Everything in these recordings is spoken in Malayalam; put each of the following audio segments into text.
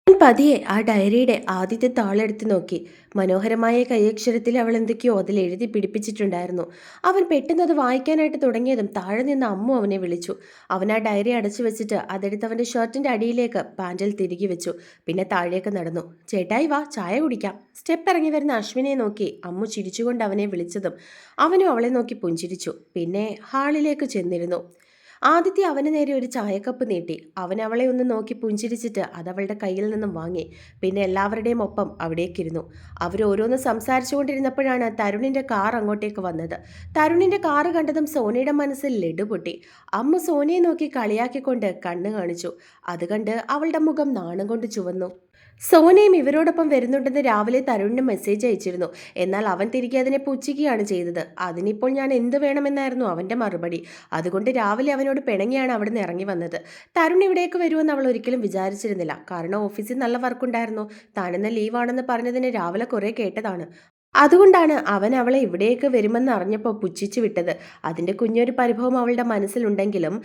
പതിയെ ആ ഡയറിയുടെ ആദ്യത്തെ താളെടുത്ത് നോക്കി. മനോഹരമായ കൈയക്ഷരത്തിൽ അവൾ എന്തൊക്കെയോ അതിൽ എഴുതി പിടിപ്പിച്ചിട്ടുണ്ടായിരുന്നു. അവൻ പെട്ടെന്ന് അത് വായിക്കാനായിട്ട് തുടങ്ങിയതും താഴെ നിന്ന് അമ്മു അവനെ വിളിച്ചു. അവൻ ആ ഡയറി അടച്ചു വെച്ചിട്ട് അതെടുത്ത് അവൻ്റെ ഷർട്ടിൻ്റെ അടിയിലേക്ക് പാൻറിൽ തിരികെ വെച്ചു. പിന്നെ താഴേക്ക് നടന്നു. ചേട്ടായി വാ, ചായ കുടിക്കാം. സ്റ്റെപ്പ് ഇറങ്ങി വരുന്ന അശ്വിനെ നോക്കി അമ്മു ചിരിച്ചുകൊണ്ട് അവനെ വിളിച്ചതും അവനും അവളെ നോക്കി പുഞ്ചിരിച്ചു. പിന്നെ ഹാളിലേക്ക് ചെന്നിരുന്നു. ആദിത്യ അവന് നേരെ ഒരു ചായക്കപ്പ് നീട്ടി. അവൻ അവളെ ഒന്ന് നോക്കി പുഞ്ചിരിച്ചിട്ട് അതവളുടെ കയ്യിൽ നിന്നും വാങ്ങി. പിന്നെ എല്ലാവരുടെയും ഒപ്പം അവിടേക്കിരുന്നു. അവരോരോന്ന് സംസാരിച്ചുകൊണ്ടിരുന്നപ്പോഴാണ് തരുണിന്റെ കാർ അങ്ങോട്ടേക്ക് വന്നത്. തരുണിന്റെ കാറ് കണ്ടതും സോനയുടെ മനസ്സിൽ ലഡു പൊട്ടി. അമ്മ സോനയെ നോക്കി കളിയാക്കിക്കൊണ്ട് കണ്ണ് കാണിച്ചു. അത് കണ്ട് അവളുടെ മുഖം നാണം കൊണ്ട് ചുവന്നു. സോനയും ഇവരോടൊപ്പം വരുന്നുണ്ടെന്ന് രാവിലെ തരുണിന് മെസ്സേജ് അയച്ചിരുന്നു. എന്നാൽ അവൻ തിരികെ അതിനെ പുച്ഛിക്കുകയാണ് ചെയ്തത്. അതിനിപ്പോൾ ഞാൻ എന്ത് വേണമെന്നായിരുന്നു അവൻ്റെ മറുപടി. അതുകൊണ്ട് രാവിലെ അവനോട് പിണങ്ങിയാണ് അവിടുന്ന് ഇറങ്ങി വന്നത്. തരുൺ ഇവിടേക്ക് വരുമെന്ന് അവൾ ഒരിക്കലും വിചാരിച്ചിരുന്നില്ല. കാരണം ഓഫീസിൽ നല്ല വർക്കുണ്ടായിരുന്നു. താനെന്ന് ലീവാണെന്ന് പറഞ്ഞതിന് രാവിലെ കുറേ കേട്ടതാണ്. അതുകൊണ്ടാണ് അവൻ അവളെ ഇവിടേക്ക് വരുമെന്ന് അറിഞ്ഞപ്പോൾ പുച്ഛിച്ചു വിട്ടത്. അതിൻ്റെ കുഞ്ഞൊരു പരിഭവം അവളുടെ മനസ്സിലുണ്ടെങ്കിലും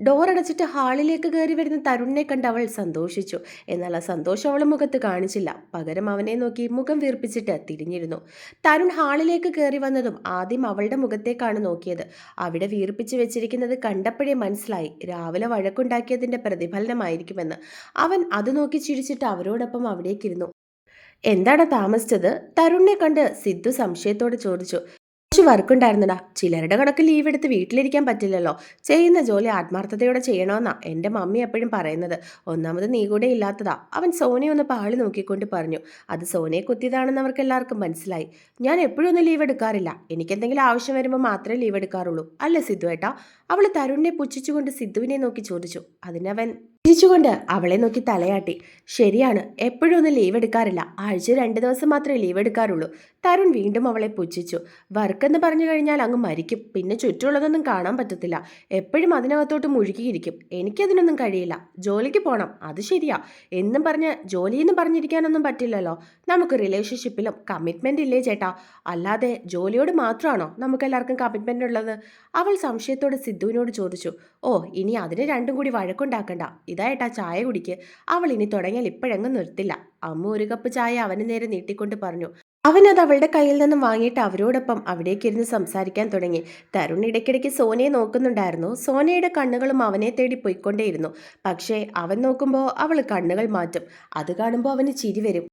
ഡോറടച്ചിട്ട് ഹാളിലേക്ക് കയറി വരുന്ന തരുണിനെ കണ്ട് അവൾ സന്തോഷിച്ചു. എന്നാൽ ആ സന്തോഷം അവൾ മുഖത്ത് കാണിച്ചില്ല. പകരം അവനെ നോക്കി മുഖം വീർപ്പിച്ചിട്ട് തിരിഞ്ഞിരുന്നു. തരുൺ ഹാളിലേക്ക് കയറി വന്നതും ആദ്യം അവളുടെ മുഖത്തേക്കാണ് നോക്കിയത്. അവിടെ വീർപ്പിച്ച് വെച്ചിരിക്കുന്നത് കണ്ടപ്പോഴേ മനസ്സിലായി രാവിലെ വഴക്കുണ്ടാക്കിയതിൻ്റെ പ്രതിഫലനമായിരിക്കുമെന്ന്. അവൻ അത് നോക്കി ചിരിച്ചിട്ട് അവരോടൊപ്പം അവിടേക്കിരുന്നു. എന്താണ് താമസിച്ചത്? തരുണിനെ കണ്ട് സിദ്ധു സംശയത്തോടെ ചോദിച്ചു. കുറച്ച് വർക്കുണ്ടായിരുന്നടാ. ചിലരുടെ കണക്ക് ലീവ് എടുത്ത് വീട്ടിലിരിക്കാൻ പറ്റില്ലല്ലോ. ചെയ്യുന്ന ജോലി ആത്മാർത്ഥതയോടെ ചെയ്യണമെന്നാ എൻ്റെ മമ്മി എപ്പോഴും പറയുന്നത്. ഒന്നാമത് നീ കൂടെ ഇല്ലാത്തതാ. അവൻ സോനയെ ഒന്ന് പാളി നോക്കിക്കൊണ്ട് പറഞ്ഞു. അത് സോനയെ കുത്തിയതാണെന്ന് അവർക്ക് എല്ലാവർക്കും മനസ്സിലായി. ഞാൻ എപ്പോഴും ഒന്നും ലീവ് എടുക്കാറില്ല. എനിക്കെന്തെങ്കിലും ആവശ്യം വരുമ്പോൾ മാത്രമേ ലീവ് എടുക്കാറുള്ളൂ അല്ലേ സിദ്ധു ഏട്ടാ? അവൾ തരുണിനെ പുച്ഛിച്ചുകൊണ്ട് സിദ്ധുവിനെ നോക്കി ചോദിച്ചു. അതിനവൻ ചിരിച്ചുകൊണ്ട് അവളെ നോക്കി തലയാട്ടി. ശരിയാണ്, എപ്പോഴും ഒന്നും ലീവ് എടുക്കാറില്ല. ആഴ്ച 2 ദിവസം മാത്രമേ ലീവ് എടുക്കാറുള്ളൂ. തരുൺ വീണ്ടും അവളെ പുച്ഛിച്ചു. വർക്കെന്ന് പറഞ്ഞു കഴിഞ്ഞാൽ അങ്ങ് മരിക്കും. പിന്നെ ചുറ്റുമുള്ളതൊന്നും കാണാൻ പറ്റത്തില്ല. എപ്പോഴും അതിനകത്തോട്ട് മുഴുകിയിരിക്കും. എനിക്കതിനൊന്നും കഴിയില്ല. ജോലിക്ക് പോകണം, അത് ശരിയാ. എന്നും പറഞ്ഞ് ജോലിയെന്ന് പറഞ്ഞിരിക്കാനൊന്നും പറ്റില്ലല്ലോ. നമുക്ക് റിലേഷൻഷിപ്പിലും കമ്മിറ്റ്മെൻ്റ് ഇല്ലേ ചേട്ടാ? അല്ലാതെ ജോലിയോട് മാത്രമാണോ നമുക്കെല്ലാവർക്കും കമ്മിറ്റ്മെൻ്റ് ഉള്ളത്? അവൾ സംശയത്തോടെ സിദ്ധുവിനോട് ചോദിച്ചു. ഓ, ഇനി അതിന് രണ്ടും കൂടി വഴക്കുണ്ടാക്കണ്ട. ഇതായിട്ടാ ചായ കുടിക്ക്. അവൾ ഇനി തുടങ്ങിയാൽ ഇപ്പോഴെങ്ങും നിർത്തില്ല. അമ്മ ഒരു കപ്പ് ചായ അവന് നേരെ നീട്ടിക്കൊണ്ട് പറഞ്ഞു. അവനത് അവളുടെ കയ്യിൽ നിന്നും വാങ്ങിയിട്ട് അവരോടൊപ്പം അവിടേക്കിരുന്ന് സംസാരിക്കാൻ തുടങ്ങി. തരുൺ ഇടയ്ക്കിടയ്ക്ക് സോനയെ നോക്കുന്നുണ്ടായിരുന്നു. സോനയുടെ കണ്ണുകളും അവനെ തേടി പോയിക്കൊണ്ടേയിരുന്നു. പക്ഷേ അവൻ നോക്കുമ്പോൾ അവൾ കണ്ണുകൾ മാറ്റും. അത് കാണുമ്പോൾ അവന് ചിരി വരും.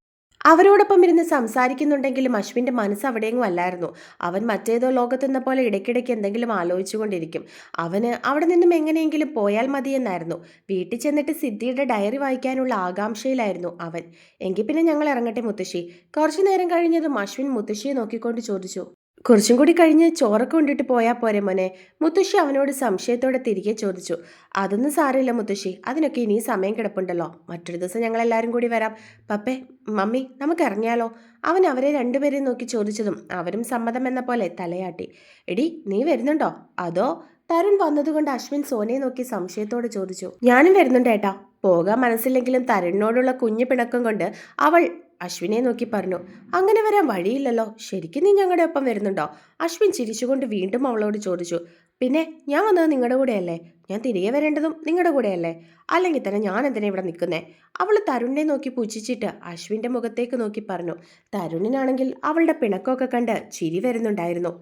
അവരോടൊപ്പം ഇരുന്ന് സംസാരിക്കുന്നുണ്ടെങ്കിലും അശ്വിൻ്റെ മനസ്സ് അവിടെയെങ്ങും അല്ലായിരുന്നു. അവൻ മറ്റേതോ ലോകത്തെന്ന പോലെ ഇടയ്ക്കിടയ്ക്ക് എന്തെങ്കിലും ആലോചിച്ചുകൊണ്ടിരിക്കും. അവന് അവിടെ നിന്നും എങ്ങനെയെങ്കിലും പോയാൽ മതിയെന്നായിരുന്നു. വീട്ടിൽ ചെന്നിട്ട് സിദ്ധിയുടെ ഡയറി വായിക്കാനുള്ള ആകാംക്ഷയിലായിരുന്നു അവൻ. എങ്കിൽ പിന്നെ ഞങ്ങൾ ഇറങ്ങട്ടെ മുത്തശ്ശി? കുറച്ചു നേരം കഴിഞ്ഞതും അശ്വിൻ മുത്തശ്ശിയെ നോക്കിക്കൊണ്ട് ചോദിച്ചു. കുറച്ചും കൂടി കഴിഞ്ഞ് ചോറൊക്കെ കൊണ്ടിട്ട് പോയാൽ പോരെ മോനെ? മുത്തശ്ശി അവനോട് സംശയത്തോടെ തിരികെ ചോദിച്ചു. അതൊന്നും സാരമില്ല മുത്തശ്ശി, അതിനൊക്കെ ഇനി സമയം കിടപ്പുണ്ടല്ലോ. മറ്റൊരു ദിവസം ഞങ്ങളെല്ലാവരും കൂടി വരാം. പപ്പേ, മമ്മി, നമുക്ക് ഇറങ്ങിയാലോ? അവൻ അവരെ രണ്ടുപേരെയും നോക്കി ചോദിച്ചതും അവരും സമ്മതം എന്ന പോലെ തലയാട്ടി. എടി, നീ വരുന്നുണ്ടോ? അതോ? തരുൺ വന്നതുകൊണ്ട് അശ്വിൻ സോനയെ നോക്കി സംശയത്തോടെ ചോദിച്ചു. ഞാനും വരുന്നുണ്ട് ഏട്ടാ. പോകാൻ മനസ്സില്ലെങ്കിലും തരുണിനോടുള്ള കുഞ്ഞു പിണക്കം കൊണ്ട് അവൾ അശ്വിനെ നോക്കി പറഞ്ഞു. അങ്ങനെ വരാൻ വഴിയില്ലല്ലോ. ശരിക്കും നീ ഞങ്ങളുടെ ഒപ്പം വരുന്നുണ്ടോ? അശ്വിൻ ചിരിച്ചുകൊണ്ട് വീണ്ടും അവളോട് ചോദിച്ചു. പിന്നെ ഞാൻ വന്നത് നിങ്ങളുടെ കൂടെയല്ലേ? ഞാൻ തിരികെ വരേണ്ടതും നിങ്ങളുടെ കൂടെയല്ലേ? അല്ലെങ്കിൽ തന്നെ ഞാൻ എന്തിനാ ഇവിടെ നിൽക്കുന്നേ? അവൾ തരുണിനെ നോക്കി പുച്ഛിച്ചിട്ട് അശ്വിൻ്റെ മുഖത്തേക്ക് നോക്കി പറഞ്ഞു. തരുണിനാണെങ്കിൽ അവളുടെ പിണക്കമൊക്കെ കണ്ട് ചിരി വരുന്നുണ്ടായിരുന്നു.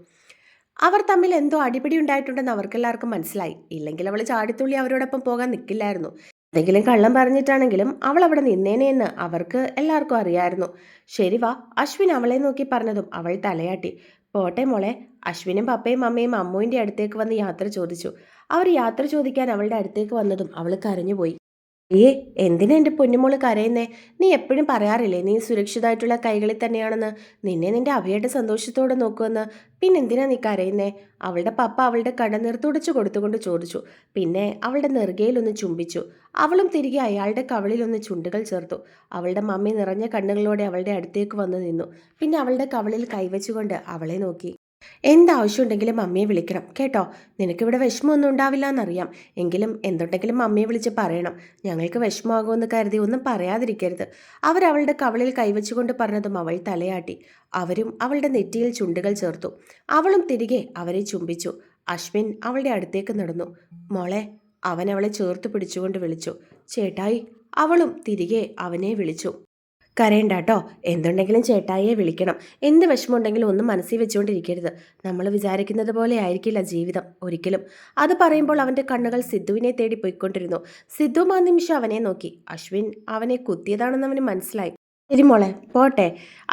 അവർ തമ്മിൽ എന്തോ അടിപിടി ഉണ്ടായിട്ടുണ്ടെന്ന് അവർക്കെല്ലാവർക്കും മനസ്സിലായി. ഇല്ലെങ്കിൽ അവൾ ചാടിത്തുള്ളി അവരോടൊപ്പം പോകാൻ നിൽക്കില്ലായിരുന്നു. എന്തെങ്കിലും കള്ളം പറഞ്ഞിട്ടാണെങ്കിലും അവൾ അവിടെ നിന്നേനെയെന്ന് അവർക്ക് എല്ലാവർക്കും അറിയായിരുന്നു. ശരി വാ, അശ്വിൻ അവളെ നോക്കി പറഞ്ഞതും അവൾ തലയാട്ടി. പോട്ടെ മോളെ. അശ്വിനും പപ്പയും അമ്മയും അമ്മുവിൻ്റെ അടുത്തേക്ക് വന്ന് യാത്ര ചോദിച്ചു. അവർ യാത്ര ചോദിക്കാൻ അവളുടെ അടുത്തേക്ക് വന്നതും അവൾ കരഞ്ഞുപോയി. എന്തിനാ എൻ്റെ പൊന്നുമോള് കരയുന്നേ? നീ എപ്പോഴും പറയാറില്ലേ നീ സുരക്ഷിതമായിട്ടുള്ള കൈകളിൽ തന്നെയാണെന്ന്? നിന്നെ നിന്റെ അഭയുടെ സന്തോഷത്തോടെ നോക്കുമെന്ന്. പിന്നെന്തിനാ നീ കരയുന്നേ? അവളുടെ പപ്പ അവളുടെ കണ്ണുനീർ തുടച്ചു കൊടുത്തുകൊണ്ട് ചോദിച്ചു. പിന്നെ അവളുടെ നെറുകയിലൊന്ന് ചുംബിച്ചു. അവളും തിരികെ അയാളുടെ കവിളിലൊന്ന് ചുണ്ടുകൾ ചേർത്തു. അവളുടെ മമ്മി നിറഞ്ഞ കണ്ണുകളോടെ അവളുടെ അടുത്തേക്ക് വന്നു നിന്നു. പിന്നെ അവളുടെ കവിളിൽ കൈവച്ചുകൊണ്ട് അവളെ നോക്കി. എന്താവശ്യമുണ്ടെങ്കിലും മമ്മിയെ വിളിക്കണം കേട്ടോ. നിനക്കിവിടെ വിഷമമൊന്നും ഉണ്ടാവില്ല എന്നറിയാം. എങ്കിലും എന്തുണ്ടെങ്കിലും മമ്മിയെ വിളിച്ച് പറയണം. ഞങ്ങൾക്ക് വിഷമമാകുമെന്ന് കരുതി ഒന്നും പറയാതിരിക്കരുത്. അവരവളുടെ കവിളിൽ കൈവച്ചുകൊണ്ട് പറഞ്ഞതും അവൾ തലയാട്ടി. അവരും അവളുടെ നെറ്റിയിൽ ചുണ്ടുകൾ ചേർത്തു. അവളും തിരികെ അവരെ ചുംബിച്ചു. അശ്വിൻ അവളുടെ അടുത്തേക്ക് നടന്നു. മോളെ. അവൻ അവളെ ചേർത്ത് പിടിച്ചുകൊണ്ട് വിളിച്ചു. ചേട്ടായി. അവളും തിരികെ അവനെ വിളിച്ചു. കരയണ്ടാട്ടോ, എന്തുണ്ടെങ്കിലും ചേട്ടായിയെ വിളിക്കണം. എന്ത് വിഷമമുണ്ടെങ്കിലും ഒന്നും മനസ്സിൽ വെച്ചുകൊണ്ടിരിക്കരുത്. നമ്മൾ വിചാരിക്കുന്നത് പോലെ ആയിരിക്കില്ല ജീവിതം ഒരിക്കലും. അത് പറയുമ്പോൾ അവൻ്റെ കണ്ണുകൾ സിദ്ധുവിനെ തേടി പോയിക്കൊണ്ടിരുന്നു. സിദ്ധു ആ നിമിഷം അവനെ നോക്കി. അശ്വിൻ അവനെ കുത്തിയതാണെന്ന് അവന് മനസ്സിലായി. ശരി മോളെ, പോട്ടെ.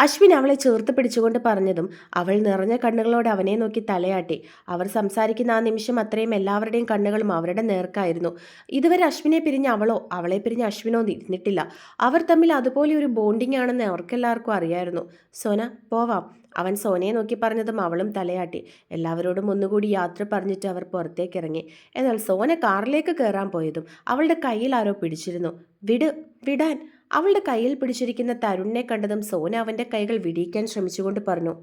അശ്വിൻ അവളെ ചേർത്ത് പിടിച്ചുകൊണ്ട് പറഞ്ഞതും അവൾ നിറഞ്ഞ കണ്ണുകളോടെ അവനെ നോക്കി തലയാട്ടി. അവർ സംസാരിക്കുന്ന ആ നിമിഷം അത്രയും എല്ലാവരുടെയും കണ്ണുകളും അവരുടെ നേർക്കായിരുന്നു. ഇതുവരെ അശ്വിനെ പിരിഞ്ഞ് അവളോ അവളെ പിരിഞ്ഞ് അശ്വിനോ ഇരുന്നിട്ടില്ല. അവർ തമ്മിൽ അതുപോലെ ഒരു ബോണ്ടിങ് ആണെന്ന് അവർക്കെല്ലാവർക്കും അറിയായിരുന്നു. സോന, പോവാം. അവൻ സോനയെ നോക്കി പറഞ്ഞതും അവളും തലയാട്ടി. എല്ലാവരോടും ഒന്നുകൂടി യാത്ര പറഞ്ഞിട്ട് അവർ പുറത്തേക്ക് ഇറങ്ങി. എന്നാൽ സോന കാറിലേക്ക് കയറാൻ പോയതും അവളുടെ കയ്യിൽ ആരോ പിടിച്ചിരുന്നു. വിടാൻ. അവളുടെ കയ്യിൽ പിടിച്ചിരിക്കുന്ന തരുണിനെ കണ്ടതും സോന അവൻ്റെ കൈകൾ വിടിയിക്കാൻ ശ്രമിച്ചുകൊണ്ട് പറഞ്ഞു,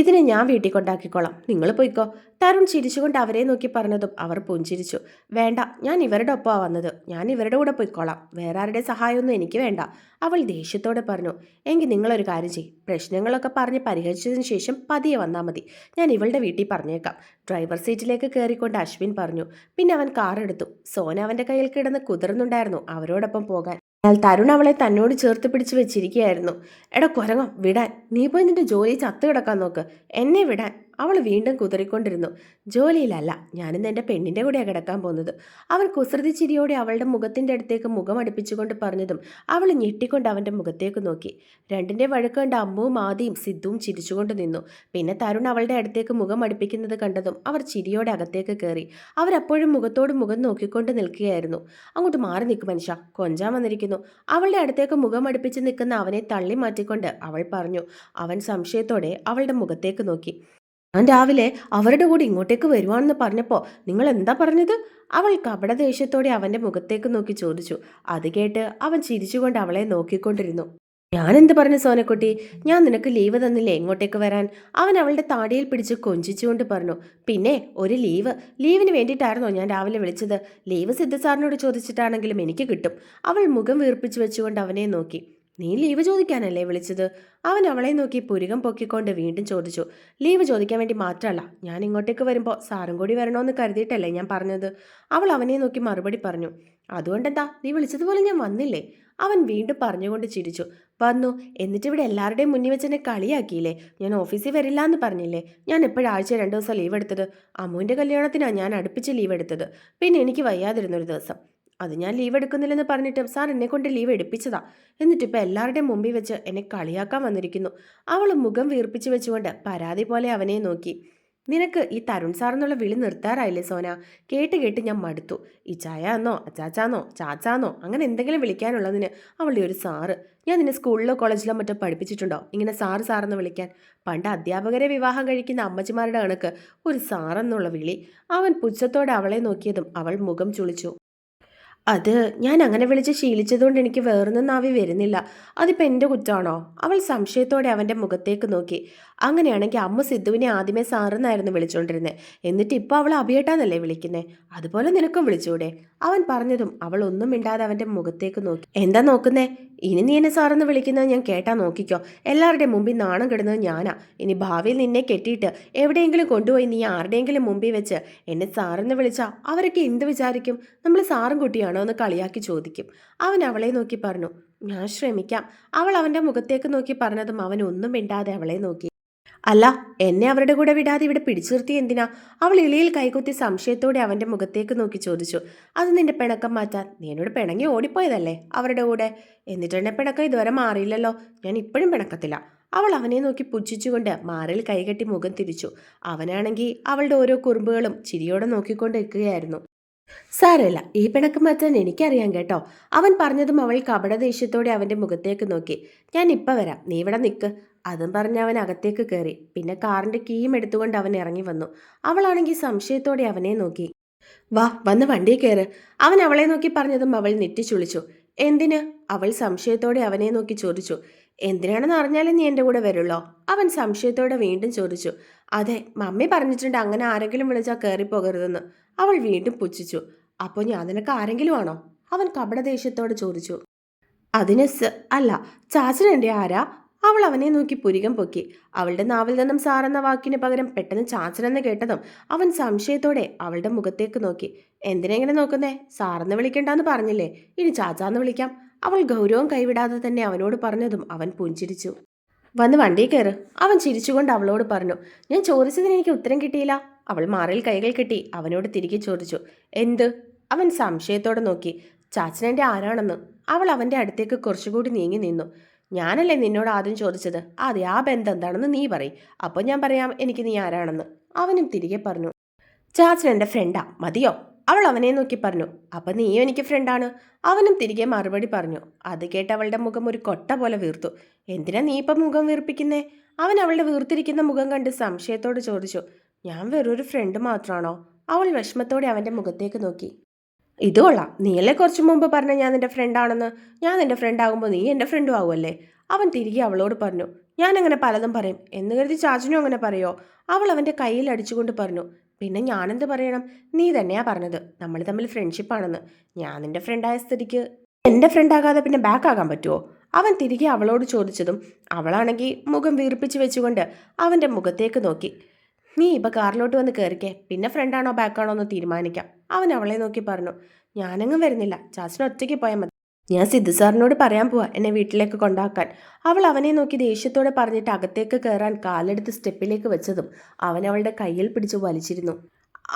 ഇതിനെ ഞാൻ വീട്ടിൽ കൊണ്ടാക്കിക്കോളാം, നിങ്ങൾ പോയിക്കോ. തരുൺ ചിരിച്ചുകൊണ്ട് അവരെ നോക്കി പറഞ്ഞതും അവർ പുഞ്ചിരിച്ചു. വേണ്ട, ഞാൻ ഇവരുടെ ഒപ്പമാണ് വന്നത്, ഞാൻ ഇവരുടെ കൂടെ പോയിക്കോളാം, വേറെ ആരുടെ സഹായമൊന്നും എനിക്ക് വേണ്ട. അവൾ ദേഷ്യത്തോടെ പറഞ്ഞു. എങ്കിൽ നിങ്ങളൊരു കാര്യം ചെയ്യും, പ്രശ്നങ്ങളൊക്കെ പറഞ്ഞ് പരിഹരിച്ചതിന് ശേഷം പതിയെ വന്നാൽ മതി. ഞാൻ ഇവളുടെ വീട്ടിൽ പറഞ്ഞേക്കാം. ഡ്രൈവർ സീറ്റിലേക്ക് കയറിക്കൊണ്ട് അശ്വിൻ പറഞ്ഞു. പിന്നെ അവൻ കാർ എടുത്തു. സോന അവൻ്റെ കയ്യിൽ കിടന്ന് കുതിർന്നുണ്ടായിരുന്നു അവരോടൊപ്പം പോകാൻ. എന്നാൽ തരുൺ അവളെ തന്നോട് ചേർത്ത് പിടിച്ച് വെച്ചിരിക്കുകയായിരുന്നു. എടാ കുരങ്ങോ, വിടാൻ. നീ പോയി നിന്റെ ജോലി ചത്തു കിടക്കാൻ നോക്ക്, എന്നെ വിടാൻ. അവൾ വീണ്ടും കുതറിക്കൊണ്ടിരുന്നു. ജോലിയിലല്ല, ഞാനിന്ന് എൻ്റെ പെണ്ണിൻ്റെ കൂടെയാണ് കിടക്കാൻ പോകുന്നത്. അവൻ കുസൃതി ചിരിയോടെ അവളുടെ മുഖത്തിൻ്റെ അടുത്തേക്ക് മുഖം അടുപ്പിച്ചുകൊണ്ട് പറഞ്ഞതും അവൾ ഞെട്ടിക്കൊണ്ട് അവൻ്റെ മുഖത്തേക്ക് നോക്കി. രണ്ടിൻ്റെ വഴക്ക് കണ്ട് അമ്മുവും ആദിയും സിദ്ധുവും ചിരിച്ചുകൊണ്ട് നിന്നു. പിന്നെ തരുൺ അവളുടെ അടുത്തേക്ക് മുഖം അടുപ്പിക്കുന്നത് കണ്ടതും അവർ ചിരിയോടെ അകത്തേക്ക് കയറി. അവരപ്പോഴും മുഖത്തോട് മുഖം നോക്കിക്കൊണ്ട് നിൽക്കുകയായിരുന്നു. അങ്ങോട്ട് മാറി നിൽക്കും മനുഷ്യ, കൊഞ്ചാൻ വന്നിരിക്കുന്നു. അവളുടെ അടുത്തേക്ക് മുഖം അടുപ്പിച്ച് നിൽക്കുന്ന അവനെ തള്ളി മാറ്റിക്കൊണ്ട് അവൾ പറഞ്ഞു. അവൻ സംശയത്തോടെ അവളുടെ മുഖത്തേക്ക് നോക്കി. ഞാൻ രാവിലെ അവരുടെ കൂടെ ഇങ്ങോട്ടേക്ക് വരുവാണെന്ന് പറഞ്ഞപ്പോൾ നിങ്ങൾ എന്താ പറഞ്ഞത്? അവൾ കപട ദേഷ്യത്തോടെ അവൻ്റെ മുഖത്തേക്ക് നോക്കി ചോദിച്ചു. അത് കേട്ട് അവൻ ചിരിച്ചുകൊണ്ട് അവളെ നോക്കിക്കൊണ്ടിരുന്നു. ഞാനെന്ത് പറഞ്ഞു സോനക്കുട്ടി, ഞാൻ നിനക്ക് ലീവ് തന്നില്ലേ ഇങ്ങോട്ടേക്ക് വരാൻ? അവൻ അവളുടെ താടിയിൽ പിടിച്ച് കൊഞ്ചിച്ചുകൊണ്ട് പറഞ്ഞു. പിന്നെ ഒരു ലീവിന് വേണ്ടിയിട്ടായിരുന്നോ ഞാൻ രാവിലെ വിളിച്ചത്? ലീവ് സിദ്ധു സാറിനോട് ചോദിച്ചിട്ടാണെങ്കിലും എനിക്ക് കിട്ടും. അവൾ മുഖം വീർപ്പിച്ചു വെച്ചുകൊണ്ട് അവനെ നോക്കി. നീ ലീവ് ചോദിക്കാനല്ലേ വിളിച്ചത്? അവൻ അവളെ നോക്കി പുരികം പൊക്കിക്കൊണ്ട് വീണ്ടും ചോദിച്ചു. ലീവ് ചോദിക്കാൻ വേണ്ടി മാത്രമല്ല, ഞാൻ ഇങ്ങോട്ടേക്ക് വരുമ്പോൾ സാറും കൂടി വരണമെന്ന് കരുതിയിട്ടല്ലേ ഞാൻ പറഞ്ഞത്. അവൾ അവനെ നോക്കി മറുപടി പറഞ്ഞു. അതുകൊണ്ടെന്താ, നീ വിളിച്ചതുപോലെ ഞാൻ വന്നില്ലേ? അവൻ വീണ്ടും പറഞ്ഞുകൊണ്ട് ചിരിച്ചു. വന്നു, എന്നിട്ട് ഇവിടെ എല്ലാവരുടെയും മുന്നിൽ വെച്ച് എന്നെ കളിയാക്കിയില്ലേ? ഞാൻ ഓഫീസിൽ വരില്ല എന്ന് പറഞ്ഞില്ലേ? ഞാൻ എപ്പോഴും ആഴ്ച 2 ദിവസം ലീവ് എടുത്തത്? അമ്മുവിൻ്റെ കല്യാണത്തിനാണ് ഞാൻ അടുപ്പിച്ച് ലീവ് എടുത്തത്. പിന്നെ എനിക്ക് വയ്യാതിരുന്നൊരു ദിവസം, അത് ഞാൻ ലീവ് എടുക്കുന്നില്ലെന്ന് പറഞ്ഞിട്ട് സാർ എന്നെ കൊണ്ട് ലീവ് എടുപ്പിച്ചതാ. എന്നിട്ടിപ്പോൾ എല്ലാവരുടെയും മുമ്പിൽ വെച്ച് എന്നെ കളിയാക്കാൻ വന്നിരിക്കുന്നു. അവൾ മുഖം വീർപ്പിച്ചു വെച്ചുകൊണ്ട് പരാതി പോലെ അവനെ നോക്കി. നിനക്ക് ഈ തരുൺ സാർ എന്നുള്ള വിളി നിർത്താറായില്ലേ സോന? കേട്ട് കേട്ട് ഞാൻ മടുത്തു. ഈ ചായാന്നോ അച്ചാച്ചാന്നോ ചാച്ചാന്നോ അങ്ങനെ എന്തെങ്കിലും വിളിക്കാനുള്ളതിന് അവളുടെ ഒരു സാറ്. ഞാൻ നിന്നെ സ്കൂളിലോ കോളേജിലോ മറ്റോ പഠിപ്പിച്ചിട്ടുണ്ടോ ഇങ്ങനെ സാറ് സാറെന്ന് വിളിക്കാൻ? പണ്ട് അധ്യാപകരെ വിവാഹം കഴിക്കുന്ന അമ്മച്ചിമാരുടെ കണക്ക് ഒരു സാറെന്നുള്ള വിളി. അവൻ പുച്ഛത്തോടെ അവളെ നോക്കിയതും അവൾ മുഖം ചുളിച്ചു. അത് ഞാൻ അങ്ങനെ വിളിച്ച് ശീലിച്ചതുകൊണ്ട് എനിക്ക് വേറൊന്നും നാവി വരുന്നില്ല. അതിപ്പോൾ എൻ്റെ കുറ്റമാണോ? അവൾ സംശയത്തോടെ അവൻ്റെ മുഖത്തേക്ക് നോക്കി. അങ്ങനെയാണെങ്കിൽ അമ്മ സിദ്ധുവിനെ ആദ്യമേ സാറെന്നായിരുന്നു വിളിച്ചുകൊണ്ടിരുന്നത്. എന്നിട്ട് ഇപ്പോൾ അവൾ അഭിയേട്ടാന്നല്ലേ വിളിക്കുന്നത്? അതുപോലെ നിനക്കും വിളിച്ചൂടെ? അവൻ പറഞ്ഞതും അവൾ ഒന്നും മിണ്ടാതെ അവൻ്റെ മുഖത്തേക്ക് നോക്കി. എന്താ നോക്കുന്നേ? ഇനി നീ എന്നെ സാറെന്ന് വിളിക്കുന്നത് ഞാൻ കേട്ടാ നോക്കിക്കോ. എല്ലാവരുടെയും മുമ്പിൽ നാണം കെടുന്നത് ഞാനാ. ഇനി ഭാവിയിൽ നിന്നെ കെട്ടിയിട്ട് എവിടെയെങ്കിലും കൊണ്ടുപോയി നീ ആരുടെയെങ്കിലും മുമ്പിൽ വെച്ച് എന്നെ സാറെന്ന് വിളിച്ചാൽ അവരൊക്കെ എന്ത് വിചാരിക്കും? നമ്മൾ സാറും കുട്ടിയാണോ എന്ന് കളിയാക്കി ചോദിക്കും. അവൻ അവളെ നോക്കി പറഞ്ഞു. ഞാൻ ശ്രമിക്കാം. അവൾ അവൻ്റെ മുഖത്തേക്ക് നോക്കി പറഞ്ഞതും അവൻ ഒന്നും മിണ്ടാതെ അവളെ നോക്കി. അല്ല, എന്നെ അവരുടെ കൂടെ വിടാതെ ഇവിടെ പിടിച്ചു നിർത്തി എന്തിനാ? അവൾ ഇളിയിൽ കൈകുത്തി സംശയത്തോടെ അവൻ്റെ മുഖത്തേക്ക് നോക്കി ചോദിച്ചു. അത് നിന്റെ പിണക്കം മാറ്റാൻ. നീ എന്നോട് പിണങ്ങി ഓടിപ്പോയതല്ലേ അവരുടെ കൂടെ? എന്നിട്ട് എന്നെ പിണക്കം ഇതുവരെ മാറിയില്ലല്ലോ. ഞാൻ ഇപ്പോഴും പിണക്കത്തില്ല. അവൾ അവനെ നോക്കി പുച്ഛിച്ചുകൊണ്ട് മാറിൽ കൈകെട്ടി മുഖം തിരിച്ചു. അവനാണെങ്കിൽ അവളുടെ ഓരോ കുറുമ്പുകളും ചിരിയോടെ നോക്കിക്കൊണ്ട് നിൽക്കുകയായിരുന്നു. സാരമില്ല, ഈ പിണക്കം മാറ്റാൻ എനിക്കറിയാം കേട്ടോ. അവൻ പറഞ്ഞതും അവൾ കപടദേഷ്യത്തോടെ അവൻ്റെ മുഖത്തേക്ക് നോക്കി. ഞാൻ ഇപ്പം വരാം, നീ ഇവിടെ നിൽക്ക്. അതും പറഞ്ഞ് അവൻ അകത്തേക്ക് കയറി. പിന്നെ കാറിൻ്റെ കീയും എടുത്തുകൊണ്ട് അവൻ ഇറങ്ങി വന്നു. അവളാണെങ്കിൽ സംശയത്തോടെ അവനെ നോക്കി. വാ, വന്ന് വണ്ടിയിൽ കയറ്. അവൻ അവളെ നോക്കി പറഞ്ഞതും അവൾ നെറ്റിച്ചുളിച്ചു. എന്തിന്? അവൾ സംശയത്തോടെ അവനെ നോക്കി ചോദിച്ചു. എന്തിനാണെന്ന് അറിഞ്ഞാലും നീ എൻ്റെ കൂടെ വരുള്ളോ? അവൻ സംശയത്തോടെ വീണ്ടും ചോദിച്ചു. അതെ, മമ്മി പറഞ്ഞിട്ടുണ്ട് അങ്ങനെ ആരെങ്കിലും വിളിച്ചാൽ കയറിപ്പോകരുതെന്ന്. അവൾ വീണ്ടും പുച്ഛിച്ചു. അപ്പോൾ ഞാൻ നിനക്ക് ആരെങ്കിലും ആണോ? അവൻ കപടദേഷ്യത്തോടെ ചോദിച്ചു. അതിന് അല്ല, ചാച്ചൻ എൻ്റെ ആരാ? അവൾ അവനെ നോക്കി പുരികം പൊക്കി. അവളുടെ നാവിൽ നിന്നും സാറെന്ന വാക്കിന് പകരം പെട്ടെന്ന് ചാച്ചനെന്ന് കേട്ടതും അവൻ സംശയത്തോടെ അവളുടെ മുഖത്തേക്ക് നോക്കി. എന്തിനെങ്ങനെ നോക്കുന്നേ? സാറെന്ന് വിളിക്കണ്ടെന്ന് പറഞ്ഞില്ലേ, ഇനി ചാച്ചാന്ന് വിളിക്കാം. അവൾ ഗൗരവം കൈവിടാതെ തന്നെ അവനോട് പറഞ്ഞതും അവൻ പുഞ്ചിരിച്ചു. വന്ന് വണ്ടി കയറ്, അവൻ ചിരിച്ചുകൊണ്ട് അവളോട് പറഞ്ഞു. ഞാൻ ചോദിച്ചതിന് എനിക്ക് ഉത്തരം കിട്ടിയില്ല. അവൾ മാറിൽ കൈകൾ കെട്ടി അവനോട് തിരികെ ചോദിച്ചു. എന്ത്? അവൻ സംശയത്തോടെ നോക്കി. ചാച്ചനെൻ്റെ ആരാണെന്ന്. അവൾ അവൻ്റെ അടുത്തേക്ക് കുറച്ചുകൂടി നീങ്ങി നിന്നു. ഞാനല്ലേ നിന്നോട് ആദ്യം ചോദിച്ചത്? അതെ, ആ ബന്ധം എന്താണെന്ന് നീ പറയും, അപ്പോൾ ഞാൻ പറയാം എനിക്ക് നീ ആരാണെന്ന്. അവനും തിരികെ പറഞ്ഞു. ചാച്ചൻ എൻ്റെ ഫ്രണ്ടാ, മതിയോ? അവൾ അവനെ നോക്കി പറഞ്ഞു. അപ്പം നീയും എനിക്ക് ഫ്രണ്ടാണ്. അവനും തിരികെ മറുപടി പറഞ്ഞു. അത് കേട്ട് അവളുടെ മുഖം ഒരു കൊട്ട പോലെ വീർത്തു. എന്തിനാ നീ ഇപ്പം മുഖം വീർപ്പിക്കുന്നേ? അവൻ അവളുടെ വീർത്തിരിക്കുന്ന മുഖം കണ്ട് സംശയത്തോട് ചോദിച്ചു. ഞാൻ വെറൊരു ഫ്രണ്ട് മാത്രമാണോ? അവൾ വിഷമത്തോടെ അവൻ്റെ മുഖത്തേക്ക് നോക്കി. ഇത് കൊള്ളാം, നീയല്ലേ കുറച്ചു മുമ്പ് പറഞ്ഞ ഞാൻ നിന്റെ ഫ്രണ്ടാണെന്ന്. ഞാൻ നിന്റെ ഫ്രണ്ടാകുമ്പോൾ നീ എൻ്റെ ഫ്രണ്ടും ആവുമല്ലേ? അവൻ തിരികെ അവളോട് പറഞ്ഞു. ഞാൻ അങ്ങനെ പലതും പറയും എന്ന് കരുതി ചാച്ചനും അങ്ങനെ പറയോ? അവൾ അവൻ്റെ കയ്യിൽ അടിച്ചുകൊണ്ട് പറഞ്ഞു. പിന്നെ ഞാനെന്ത് പറയണം? നീ തന്നെയാ പറഞ്ഞത് നമ്മൾ തമ്മിൽ ഫ്രണ്ട്ഷിപ്പാണെന്ന്. ഞാൻ നിന്റെ ഫ്രണ്ടായ സ്ഥിതിക്ക് എൻ്റെ ഫ്രണ്ടാകാതെ പിന്നെ ബാക്ക് ആകാൻ പറ്റുമോ? അവൻ തിരികെ അവളോട് ചോദിച്ചതും അവളാണെങ്കിൽ മുഖം വീർപ്പിച്ച് വെച്ചുകൊണ്ട് അവൻ്റെ മുഖത്തേക്ക് നോക്കി. നീ ഇപ്പം കാറിലോട്ട് വന്ന് കയറിക്കേ, പിന്നെ ഫ്രണ്ടാണോ ബാക്കാണോ എന്ന് തീരുമാനിക്കാം. അവൻ അവളെ നോക്കി പറഞ്ഞു. ഞാനങ്ങും വരുന്നില്ല, ചാച്ചന് ഒറ്റയ്ക്ക് പോയാൽ മതി. ഞാൻ സിദ്ധു സാറിനോട് പറയാൻ പോവാ എന്നെ വീട്ടിലേക്ക് കൊണ്ടാക്കാൻ. അവൾ അവനെ നോക്കി ദേഷ്യത്തോടെ പറഞ്ഞിട്ട് അകത്തേക്ക് കയറാൻ കാലെടുത്ത് സ്റ്റെപ്പിലേക്ക് വെച്ചതും അവൻ അവളുടെ കയ്യിൽ പിടിച്ച് വലിച്ചിരുന്നു.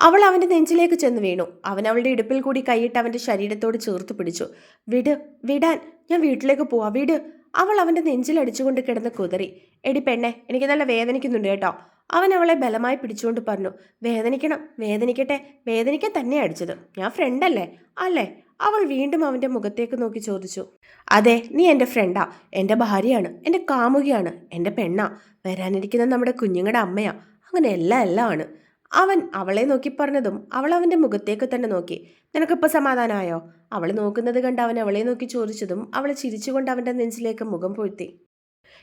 അവൾ അവൻ്റെ നെഞ്ചിലേക്ക് ചെന്ന് വീണു. അവൻ അവളുടെ ഇടുപ്പിൽ കൂടി കൈയിട്ട് അവൻ്റെ ശരീരത്തോട് ചേർത്ത് പിടിച്ചു. വിട്, വിടാൻ, ഞാൻ വീട്ടിലേക്ക് പോവാ, വിട്. അവൾ അവൻ്റെ നെഞ്ചിൽ അടിച്ചുകൊണ്ട് കിടന്ന് കുതറി. എടി പെണ്ണെ, എനിക്ക് നല്ല വേദനിക്കുന്നുണ്ട് കേട്ടോ. അവൻ അവളെ ബലമായി പിടിച്ചുകൊണ്ട് പറഞ്ഞു. വേദനിക്കണം, വേദനിക്കട്ടെ, വേദനിക്കാൻ തന്നെ അടിച്ചത്. ഞാൻ ഫ്രണ്ടല്ലേ അല്ലേ? അവൾ വീണ്ടും അവൻ്റെ മുഖത്തേക്ക് നോക്കി ചോദിച്ചു. അതെ, നീ എൻ്റെ ഫ്രണ്ടാ, എൻ്റെ ഭാര്യയാണ്, എൻ്റെ കാമുകിയാണ്, എൻ്റെ പെണ്ണാ, വരാനിരിക്കുന്ന നമ്മുടെ കുഞ്ഞുങ്ങളുടെ അമ്മയാ, അങ്ങനെ എല്ലാം ആണ്. അവൻ അവളെ നോക്കി പറഞ്ഞതും അവൾ അവൻ്റെ മുഖത്തേക്ക് തന്നെ നോക്കി. നിനക്കിപ്പോൾ സമാധാനമായോ? അവൾ നോക്കുന്നത് കണ്ട് അവൻ അവളെ നോക്കി ചോദിച്ചതും അവൾ ചിരിച്ചുകൊണ്ട് അവൻ്റെ നെഞ്ചിലേക്ക് മുഖം പൊഴുത്തി.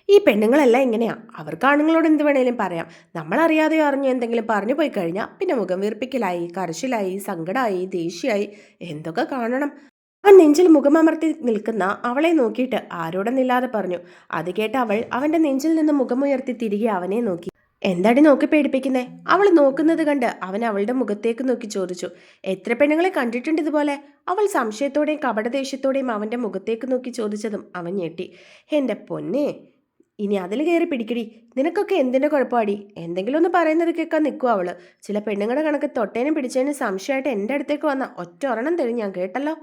ഈ പെണ്ണുങ്ങളെല്ലാം ഇങ്ങനെയാ, അവർക്ക് ആണുങ്ങളോട് എന്ത് വേണേലും പറയാം. നമ്മളറിയാതെയോ അറിഞ്ഞോ എന്തെങ്കിലും പറഞ്ഞു പോയി കഴിഞ്ഞാൽ പിന്നെ മുഖം വീർപ്പിക്കലായി, കരച്ചിലായി, സങ്കടമായി, ദേഷ്യമായി, എന്തൊക്കെ കാണണം. അവൻ നെഞ്ചിൽ മുഖമമർത്തി നിൽക്കുന്ന അവളെ നോക്കിയിട്ട് ആരോടെന്നില്ലാതെ പറഞ്ഞു. അത് കേട്ട് അവൾ അവൻ്റെ നെഞ്ചിൽ നിന്ന് മുഖമുയർത്തി തിരികെ അവനെ നോക്കി. എന്താടി നോക്കി പേടിപ്പിക്കുന്നേ? അവൾ നോക്കുന്നത് കണ്ട് അവൻ അവളുടെ മുഖത്തേക്ക് നോക്കി ചോദിച്ചു. എത്ര പെണ്ണുങ്ങളെ കണ്ടിട്ടുണ്ട് ഇതുപോലെ? അവൾ സംശയത്തോടെയും കപടദേഷ്യത്തോടെയും അവൻ്റെ മുഖത്തേക്ക് നോക്കി ചോദിച്ചതും അവൻ ഞെട്ടി. എൻ്റെ പൊന്നേ, ഇനി അതിൽ കയറി പിടിക്കടി. നിനക്കൊക്കെ എന്തിൻ്റെ കുഴപ്പമാടി? എന്തെങ്കിലും ഒന്ന് പറയുന്നത് കേൾക്കാൻ നിൽക്കുക അവള്. ചില പെണ്ണുങ്ങളുടെ കണക്ക് തൊട്ടേനും പിടിച്ചതിനും സംശയമായിട്ട് എൻ്റെ അടുത്തേക്ക് വന്ന ഒറ്റ ഒരെണ്ണം തരും ഞാൻ, കേട്ടല്ലോ.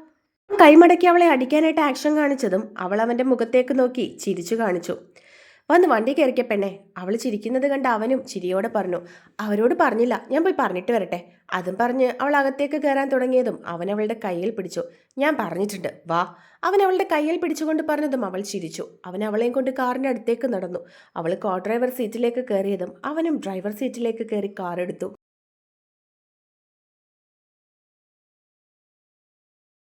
കൈമടക്കി അവളെ അടിക്കാനായിട്ട് ആക്ഷൻ കാണിച്ചതും അവൾ അവൻ്റെ മുഖത്തേക്ക് നോക്കി ചിരിച്ചു കാണിച്ചു. വന്ന് വണ്ടി കയറിക്ക പെണ്ണെ. അവൾ ചിരിക്കുന്നത് കണ്ട് അവനും ചിരിയോടെ പറഞ്ഞു. അവരോട് പറഞ്ഞില്ല, ഞാൻ പോയി പറഞ്ഞിട്ട് വരട്ടെ. അതും പറഞ്ഞ് അവൾ അകത്തേക്ക് കയറാൻ തുടങ്ങിയതും അവൻ അവളുടെ കയ്യിൽ പിടിച്ചു. ഞാൻ പറഞ്ഞിട്ടുണ്ട്, വാ. അവൻ അവളുടെ കയ്യിൽ പിടിച്ചുകൊണ്ട് പറഞ്ഞതും അവൾ ചിരിച്ചു. അവൻ അവളെയും കൊണ്ട് കാറിൻ്റെ അടുത്തേക്ക് നടന്നു. അവൾ കോ ഡ്രൈവർ സീറ്റിലേക്ക് കയറിയതും അവനും ഡ്രൈവർ സീറ്റിലേക്ക് കയറി കാർ എടുത്തു.